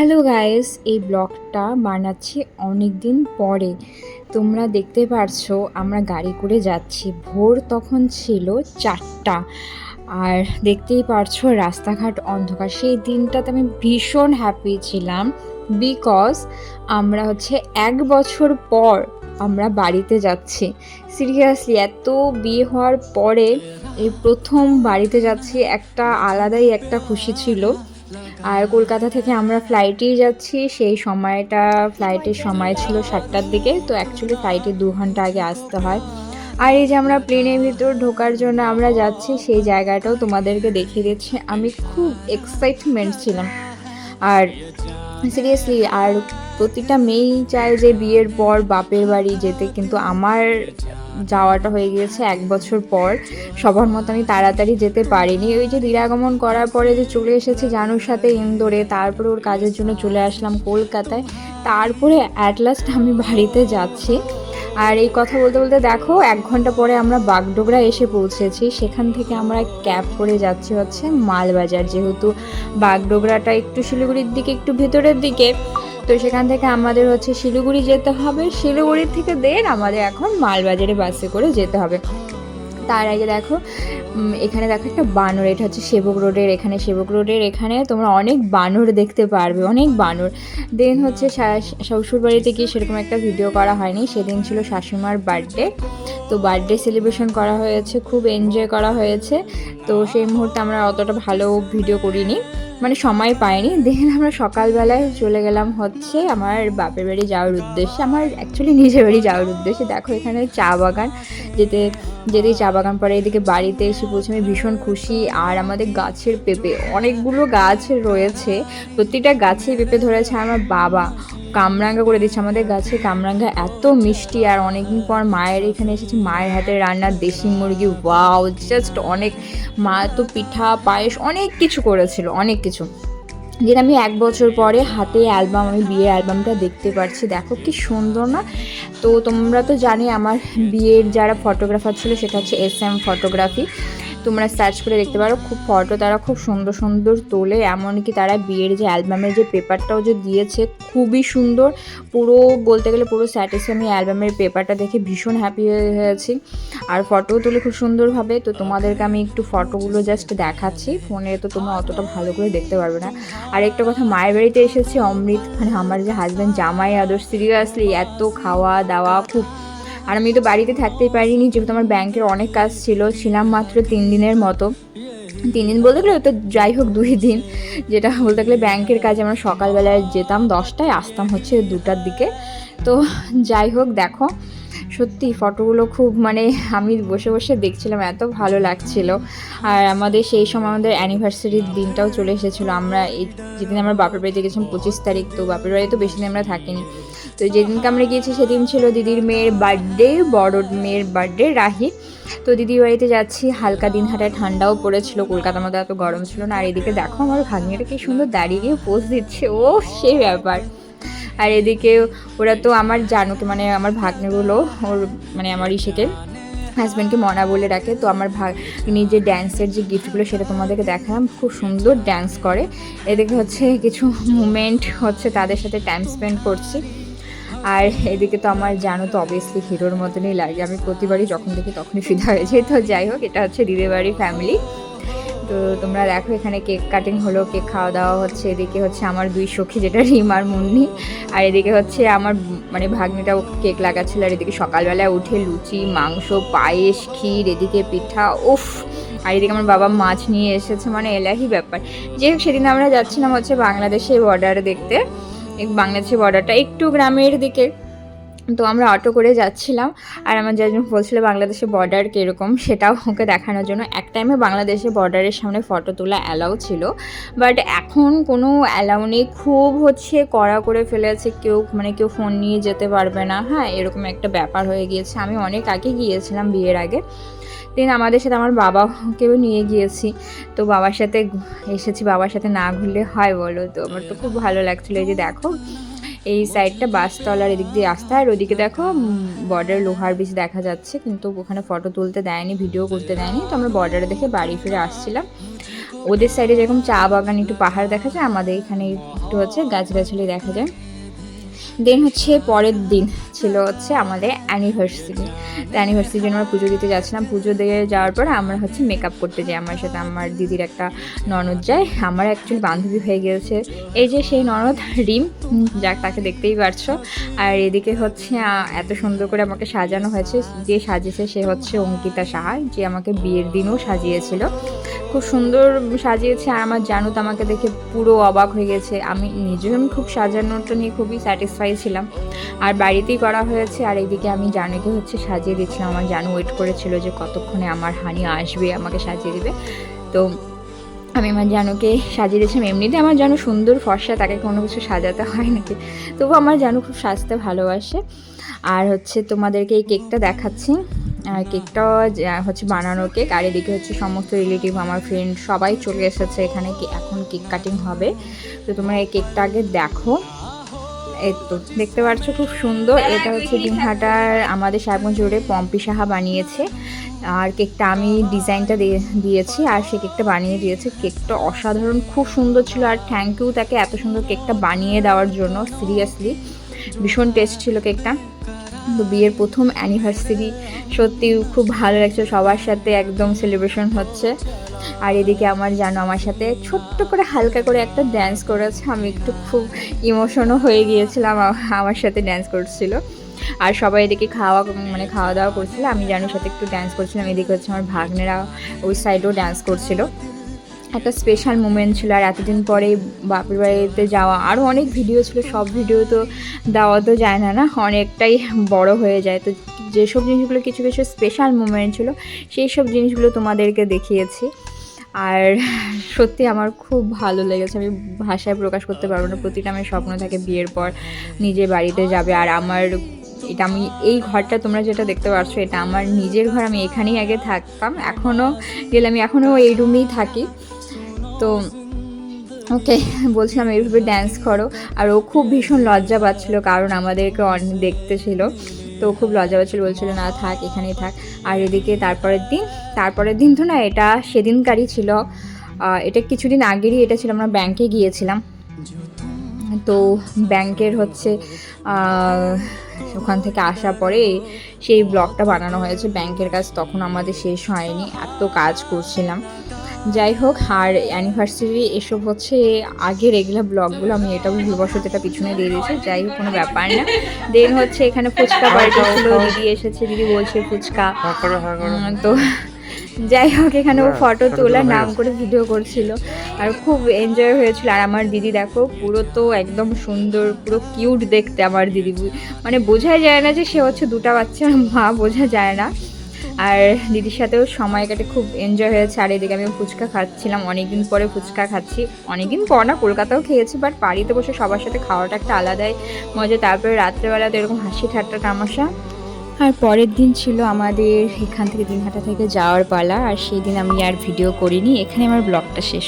Hello guys, এই ব্লগটা বানাচ্ছি অনেক দিন পরে। তোমরা দেখতে পারছো আমরা গাড়ি করে যাচ্ছি, ভোর তখন ছিল 4টা। আর দেখতেই পারছো রাস্তাঘাট অন্ধকার। সেই দিনটাতে আমি ভীষণ হ্যাপি ছিলাম, বিকজ আমরা 1 বছর পর আমরা বাড়িতে যাচ্ছি। সিরিয়াসলি এত বিয়ে হওয়ার পরে এই প্রথম বাড়িতে যাচ্ছি, একটা আলাদাই একটা খুশি ছিল। আর কলকাতা থেকে আমরা ফ্লাইটেই যাচ্ছি। সেই সময়টা ফ্লাইটের সময় ছিল 7টার দিকে, তো অ্যাকচুয়ালি ফ্লাইটে 2 ঘন্টা আগে আসতে হয়। আর এই যে আমরা প্লেনের ভিতর ঢোকার জন্য আমরা যাচ্ছি, সেই জায়গাটাও তোমাদেরকে দেখিয়ে দিচ্ছি। আমি খুব এক্সাইটমেন্ট ছিলাম। আর সিরিয়াসলি আর প্রতিটা মেয়েই চায় যে বিয়ের পর বাপের বাড়ি যেতে, কিন্তু আমার যাওয়াটা হয়ে গিয়েছে 1 বছর পর। সবার মতো আমি তাড়াতাড়ি যেতে পারিনি। ওই যে দিরাগমন করার পরে যে চলে এসেছি জানুর সাথে ইন্দোরে, তারপরে ওর কাজের জন্য চলে আসলাম কলকাতায়, তারপরে অ্যাট লাস্ট আমি বাড়িতে যাচ্ছি। আর এই কথা বলতে বলতে দেখো 1 ঘন্টা পরে আমরা বাগডোগরা এসে পৌঁছেছি। সেখান থেকে আমরা ক্যাব করে যাচ্ছি মালবাজার, যেহেতু বাগডোগরাটা একটু শিলিগুড়ির দিকে, একটু ভেতরের দিকে। তো সেখান থেকে আমাদের শিলিগুড়ি যেতে হবে, শিলিগুড়ি থেকে আমাদের এখন মালবাজারে বাসে করে যেতে হবে। তার আগে দেখো এখানে দেখো একটা বানর, এটা সেবক রোডের এখানে। সেবক রোডের এখানে তোমরা অনেক বানর দেখতে পারবে, অনেক বানর। দেন শ্বশুর বাড়িতে গিয়ে সেরকম একটা ভিডিও করা হয়নি, সেদিন ছিল শাশুড়িমার বার্থডে। তো বার্থডে সেলিব্রেশন করা হয়েছে, খুব এনজয় করা হয়েছে। তো সেই মুহূর্তে আমরা অতটা ভালো ভিডিও করিনি, মানে সময় পাইনি। দেখেন আমরা সকালবেলায় চলে গেলাম আমার বাপের বাড়ি যাওয়ার উদ্দেশ্যে, আমার অ্যাকচুয়ালি নিজের বাড়ি যাওয়ার উদ্দেশ্যে। দেখো এখানে চা বাগান, যেতেই চা বাগান পরে এদিকে বাড়িতে এসে পৌঁছে আমি ভীষণ খুশি। আর আমাদের গাছের পেঁপে, অনেকগুলো গাছ রয়েছে, প্রতিটা গাছেই পেঁপে ধরেছে। আমার বাবা কামরাঙ্গা করে দিচ্ছে আমাদের গাছে। কামরাঙ্গা এত মিষ্টি। আর অনেকদিন পর মায়ের এখানে এসেছি, মায়ের হাতের রান্নার দেশি মুরগি, ওয়াও জাস্ট অনেক। মা তো পিঠা পায়েস অনেক কিছু করেছিল, অনেক কিছু। যেটা আমি 1 বছর পরে হাতে অ্যালবাম, আমি বিয়ের অ্যালবামটা দেখতে পাচ্ছি, দেখো কি সুন্দর না। তো তোমরা তো জানি আমার বিয়ের যারা ফটোগ্রাফার ছিল সেটা SM ফটোগ্রাফি। তোমরা সার্চ করে দেখতে পারো, খুব ফটো তারা খুব সুন্দর সুন্দর তোলে। এমনকি তারা বিয়ের যে অ্যালবামের যে পেপারটাও যে দিয়েছে খুবই সুন্দর। পুরো বলতে গেলে পুরো স্যাটিসফাই, আমি অ্যালবামের পেপারটা দেখে ভীষণ হ্যাপি হয়েছি। আর ফটোও তুলে খুব সুন্দরভাবে। তো তোমাদেরকে আমি একটু ফটোগুলো জাস্ট দেখাচ্ছি, ফোনে তো তোমরা অতটা ভালো করে দেখতে পারবে না। আর একটা কথা, মায়ের বাড়িতে এসেছি অমৃত, মানে আমার যে হাজব্যান্ড, জামাই আদর, সিরিয়াসলি এত খাওয়া দাওয়া খুব। আর আমি তো বাড়িতে থাকতেই পারিনি, যেহেতু আমার ব্যাংকের অনেক কাজ ছিলাম মাত্র 3 দিনের মতো। 3 দিন বলতে গেলে তো যাই হোক 2 দিন, যেটা বলতে গেলে ব্যাংকের কাজে আমরা সকালবেলায় যেতাম 10টায়, আসতাম 2টার দিকে। তো যাই হোক দেখো সত্যি ফটোগুলো খুব, মানে আমি বসে বসে দেখছিলাম, এত ভালো লাগছিল। আর আমাদের সেই সময় আমাদের অ্যানিভার্সারির দিনটাও চলে এসেছিলো। আমরা যেদিন আমরা বাপের বাড়িতে গেছিলাম 25 তারিখ, তো বাপের বাড়ি তো বেশি দিন আমরা থাকিনি। তো যেদিনকে আমরা গিয়েছি সেদিন ছিল দিদির মেয়ের বার্থডে, বড় মেয়ের বার্থডে রাহি। তো দিদির বাড়িতে যাচ্ছি, হালকা দিন হাঁটায়, ঠান্ডাও পড়েছিল, কলকাতার মধ্যে এত গরম ছিল না। আর এদিকে দেখো আমার ভাগ্নিটা কি সুন্দর দাঁড়িয়ে গিয়ে পোজ দিচ্ছে, ও সেই ব্যাপার। আর এদিকে ওরা তো আমার জানুকে, মানে আমার ভাগ্নেগুলো ওর, মানে আমার ইসেকে হাজব্যান্ডকে মনা বলে রাখে। তো আমার ভাগ্নি যে ড্যান্সের যে গিফটগুলো সেটা তোমাদেরকে দেখালাম, খুব সুন্দর ড্যান্স করে। এদিকে কিছু মুমেন্ট তাদের সাথে টাইম স্পেন্ড করছি। আর এদিকে তো আমার জানো তো অবভিয়াসলি হিরোর মতনই লাগে, আমি প্রতিবারই যখন দেখি তখনই ফিদা হয়ে যাই। তো যাই হোক, এটা দিদির বাড়ির ফ্যামিলি। তো তোমরা দেখো এখানে কেক কাটিং হলো, কেক খাওয়া দাওয়া হচ্ছে। এদিকে আমার 2 সখী, যেটা রিম আর মুন্নি। আর এদিকে আমার মানে ভাগ্নিটাও কেক লাগাচ্ছিল। আর এদিকে সকালবেলায় উঠে লুচি, মাংস, পায়েস, ক্ষীর, এদিকে পিঠা, উফ। আর এদিকে আমার বাবা মাছ নিয়ে এসেছে, মানে এলাহি ব্যাপার। যে সেদিন আমরা যাচ্ছিলাম বাংলাদেশের বর্ডার দেখতে। বাংলাদেশের বর্ডারটা একটু গ্রামের দিকে, তো আমরা অটো করে যাচ্ছিলাম। আর আমার যাজন বলছিল বাংলাদেশের বর্ডার কীরকম, সেটাও ওকে দেখানোর জন্য। এক টাইমে বাংলাদেশের বর্ডারের সামনে ফটো তোলা অ্যালাউ ছিল, বাট এখন কোনো অ্যালাউ নেই, খুব কড়া করে ফেলেছে। কেউ ফোন নিয়ে যেতে পারবে না, হ্যাঁ এরকম একটা ব্যাপার হয়ে গিয়েছে। আমি অনেক আগে গিয়েছিলাম বিয়ের আগে, দেন আমাদের সাথে আমার বাবাকেও নিয়ে গিয়েছি। তো বাবার সাথে এসেছি, বাবার সাথে না ঘুরলে হয় বলো। তো আমার তো খুব ভালো লাগছিলো। এই যে দেখো এই সাইডটা বাসতলার এদিক দিয়ে রাস্তা, আর ওদিকে দেখো বর্ডার লোহার ব্রিজ দেখা যাচ্ছে, কিন্তু ওখানে ফটো তুলতে দেয়নি, ভিডিও করতে দেয়নি। তো আমরা বর্ডারে দেখে বাড়ি ফিরে আসছিলাম। ওদের সাইডে যেরকম চা বাগান একটু পাহাড় দেখা যায়, আমাদের এখানে একটু হচ্ছে গাছগাছালি দেখা যায়। দেন হচ্ছে পরের দিন ছিল হচ্ছে আমাদের অ্যানিভার্সারি। তো অ্যানিভার্সারির জন্য আমরা পুজো দিতে যাচ্ছিলাম। পুজো দিয়ে যাওয়ার পর আমরা হচ্ছে মেকআপ করতে যাই। আমার সাথে আমার দিদির একটা ননদ যায়, আমার অ্যাকচুয়ালি বান্ধবী হয়ে গিয়েছে। এই যে সেই ননদ রিম, যাক তাকে দেখতেই পারছো। আর এদিকে হচ্ছে এত সুন্দর করে আমাকে সাজানো হয়েছে। যে সাজিয়েছে সে হচ্ছে অঙ্কিতা সাহা, যে আমাকে বিয়ের দিনও সাজিয়েছিল। খুব সুন্দর সাজিয়েছে। আর আমার জানু তো আমাকে দেখে পুরো অবাক হয়ে গেছে। আমি খুব সাজানোটা নিয়ে খুবই স্যাটিসফাই ছিলাম। আর বাড়িতেই করা হয়েছে। আর এইদিকে আমি জানুকে হচ্ছে সাজিয়ে দিচ্ছিলাম। আমার জানু ওয়েট করেছিল যে কতক্ষণে আমার হানি আসবে আমাকে সাজিয়ে দেবে। তো আমি আমার জানুকে সাজিয়ে দিয়েছিলাম। এমনিতে আমার জানু সুন্দর ফর্সা, তাকে কোনো কিছু সাজাতে হয় নাকি, তবু আমার জানু খুব সাজতে ভালোবাসে। আর হচ্ছে তোমাদেরকে এই কেকটা দেখাচ্ছি। আর কেকটা হচ্ছে বানানো কেক। আর এদিকে হচ্ছে সমস্ত রিলেটিভ, আমার ফ্রেন্ড সবাই চলে এসেছে এখানে। এখন কেক কাটিং হবে। তো তোমরা এই কেকটা আগে দেখো। এই তো দেখতে পাচ্ছ খুব সুন্দর। এটা হচ্ছে দিনহাটার আমাদের সাহেবগঞ্জ রোডে পম্পি সাহা বানিয়েছে। আর কেকটা আমি ডিজাইনটা দিয়েছি আর সে কেকটা বানিয়ে দিয়েছে। কেকটা অসাধারণ, খুব সুন্দর ছিল। আর থ্যাংক ইউ তাকে এত সুন্দর কেকটা বানিয়ে দেওয়ার জন্য। সিরিয়াসলি ভীষণ টেস্ট ছিল কেকটা। তো বিয়ের প্রথম অ্যানিভার্সারি, সত্যি খুব ভালো লাগছে। সবার সাথে একদম সেলিব্রেশন হচ্ছে। আর এদিকে আমার জানো আমার সাথে ছোট্ট করে হালকা করে একটা ড্যান্স করেছে। আমি একটু খুব ইমোশনও হয়ে গিয়েছিলাম, আমার সাথে ড্যান্স করছিল। আর সবাই এদিকে খাওয়া দাওয়া করছিল। আমি জানুর সাথে একটু ড্যান্স করছিলাম। এদিকে হচ্ছে আমার ভাগ্নেরা ওই সাইডেও ড্যান্স করছিল। একটা স্পেশাল মোমেন্ট ছিল। আর এতদিন পরে বাপের বাড়িতে যাওয়া, আরও অনেক ভিডিও ছিল, সব ভিডিও তো দেওয়া তো যায় না, অনেকটাই বড় হয়ে যায়। তো যেসব জিনিসগুলো কিছু কিছু স্পেশাল মোমেন্ট ছিল সেই সব জিনিসগুলো তোমাদেরকে দেখিয়েছি। আর সত্যি আমার খুব ভালো লেগেছে, আমি ভাষায় প্রকাশ করতে পারবো না। প্রতিটা আমার স্বপ্ন থাকে বিয়ের পর নিজের বাড়িতে যাবে। আর আমার এটা, আমি এই ঘরটা তোমরা যেটা দেখতে পাচ্ছ এটা আমার নিজের ঘর। আমি এখানেই আগে থাকতাম, এখনও গেলে আমি এখনও এই রুমেই থাকি। তো ওকে বলছিলাম এইভাবে ড্যান্স করো। আর ও খুব ভীষণ লজ্জা পাচ্ছিল, কারণ আমাদেরকে অনেক দেখতে ছিল। তো খুব লজ্জা পাচ্ছিল, বলছিল না থাক এখানেই থাক। আর এদিকে তারপরের দিন তো না, এটা সেদিনকারই ছিল। এটা কিছুদিন আগেরই এটা ছিল। আমরা ব্যাংকে গিয়েছিলাম। তো ব্যাংকের হচ্ছে ওখান থেকে আসার পরে সেই ব্লগটা বানানো হয়েছে। ব্যাংকের কাজ তখন আমাদের শেষ হয়নি, এত কাজ করছিলাম। যাই হোক, আর অ্যানিভার্সারি এসব হচ্ছে আগে রেগুলার ব্লগগুলো আমি এটা ভুলবশত এটা পিছনে দিয়ে দিয়েছি। যাই হোক, কোনো ব্যাপার না। দেন হচ্ছে এখানে ফুচকা পার্টি ছিল, দিদি এসেছে, দিদি বলছে ফুচকা। তো যাই হোক, এখানে ও ফটো তোলার নাম করে ভিডিও করছিল। আর খুব এনজয় হয়েছিল। আর আমার দিদি দেখো পুরো তো একদম সুন্দর, পুরো কিউট দেখতে আমার দিদি। মানে বোঝাই যায় না যে সে হচ্ছে দুটা বাচ্চার মা, বোঝা যায় না। আর দিদির সাথেও সময় কাটে, খুব এনজয় হয়েছে। আর এদিকে আমি ফুচকা খাচ্ছিলাম, অনেকদিন পরে ফুচকা খাচ্ছি। অনেকদিন পর না, কলকাতাও খেয়েছি, বাট বাড়িতে বসে সবার সাথে খাওয়াটা একটা আলাদাই মজা। তারপরে রাত্রেবেলাতে এরকম হাসি ঠাট্টা তামাশা। আর পরের দিন ছিল আমাদের এখান থেকে দিনহাটা থেকে যাওয়ার পালা। আর সেই দিন আমি আর ভিডিও করিনি। এখানে আমার ব্লগটা শেষ।